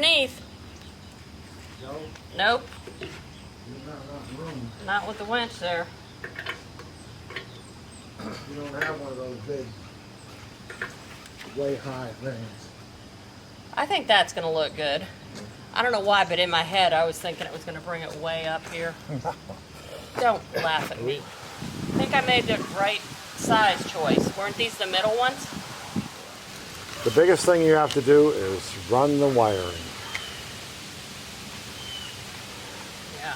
underneath. No, Nope, there's not enough room. not with the winch there. You don't have one of those big, way high things. I think that's gonna look good. I don't know why, but in my head I was thinking it was gonna bring it way up here. Don't laugh at me. I think I made the right size choice. Weren't these the middle ones? The biggest thing you have to do is run the wiring. Yeah.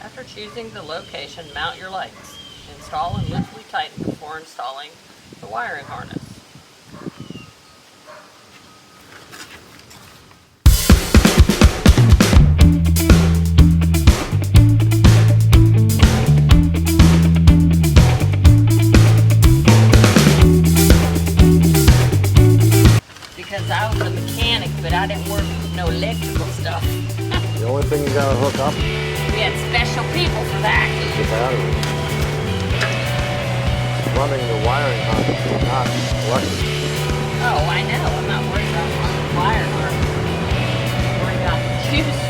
After choosing the location, mount your lights. Install and loosely tighten before installing the wiring harness. Because I was a mechanic, but I didn't work with no electrical stuff. The only thing you gotta hook up We had special people for that. is the battery. Running the wiring harness is not electric. Oh, I know. I'm not worried about the wire harness. I'm worried about the juice.